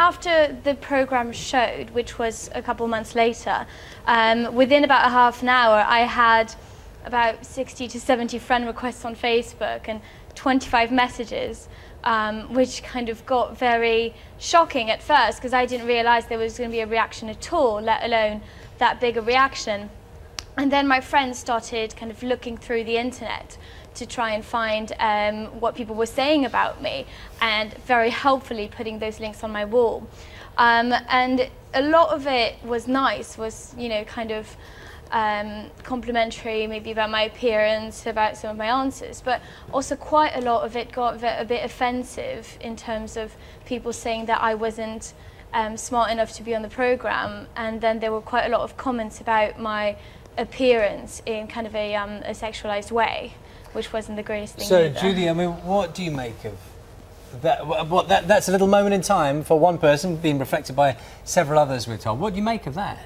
after the programme showed, which was a couple months later, within about a half an hour, I had about 60 to 70 friend requests on Facebook and 25 messages, which kind of got very shocking at first because I didn't realise there was going to be a reaction at all, let alone that big a reaction. And then my friends started kind of looking through the internet to try and find what people were saying about me, and very helpfully putting those links on my wall. And a lot of it was nice, was, you know, kind of complimentary, maybe about my appearance, about some of my answers, but also quite a lot of it got a bit offensive in terms of people saying that I wasn't smart enough to be on the programme, and then there were quite a lot of comments about my appearance in kind of a sexualised way, which wasn't the greatest thing So, either. Julie, I mean, what do you make of that? That's a little moment in time for one person being reflected by several others, we're told. What do you make of that?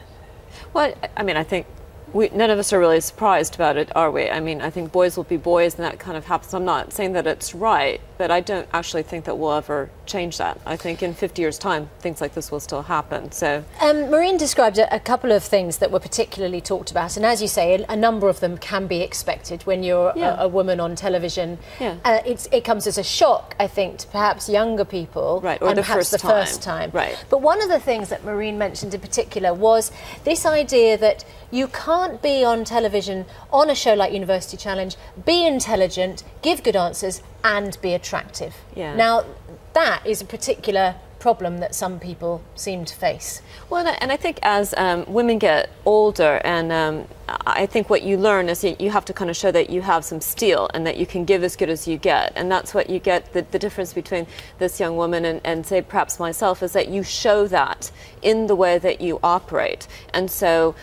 Well, I mean, I think none of us are really surprised about it, are we? I mean, I think boys will be boys and that kind of happens. I'm not saying that it's right, but I don't actually think that we'll ever change that. I think in 50 years' time, things like this will still happen. So, Maureen described a couple of things that were particularly talked about, and as you say, a number of them can be expected when you're a woman on television. Yeah. It comes as a shock, I think, to perhaps younger people, right, or and the perhaps first time. Right. But one of the things that Maureen mentioned in particular was this idea that you can't be on television on a show like University Challenge, be intelligent, give good answers, and be attractive. Yeah. Now, that is a particular problem that some people seem to face. Well, and I think as women get older, and I think what you learn is that you have to kind of show that you have some steel and that you can give as good as you get. And that's what you get, the difference between this young woman and say perhaps myself, is that you show that in the way that you operate. And so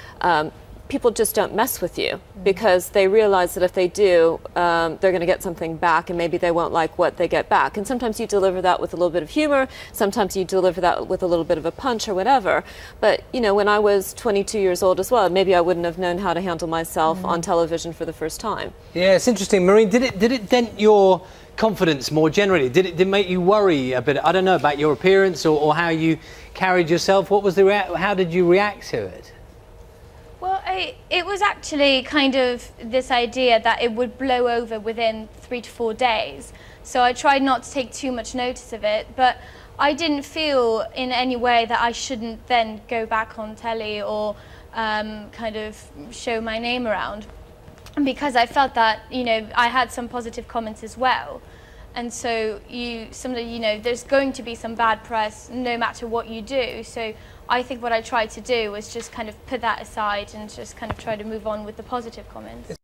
people just don't mess with you because they realize that if they do, they're going to get something back, and maybe they won't like what they get back. And sometimes you deliver that with a little bit of humor, sometimes you deliver that with a little bit of a punch or whatever. But, you know, when I was 22 years old as well, maybe I wouldn't have known how to handle myself on television for the first time. Yeah, it's interesting. Maureen, did it dent your confidence more generally? Did it make you worry a bit, I don't know, about your appearance or how you carried yourself? What was how did you react to it? Well, it was actually kind of this idea that it would blow over within 3 to 4 days. So I tried not to take too much notice of it, but I didn't feel in any way that I shouldn't then go back on telly or kind of show my name around, because I felt that, you know, I had some positive comments as well. And so there's going to be some bad press no matter what you do. So I think what I tried to do was just kind of put that aside and just kind of try to move on with the positive comments.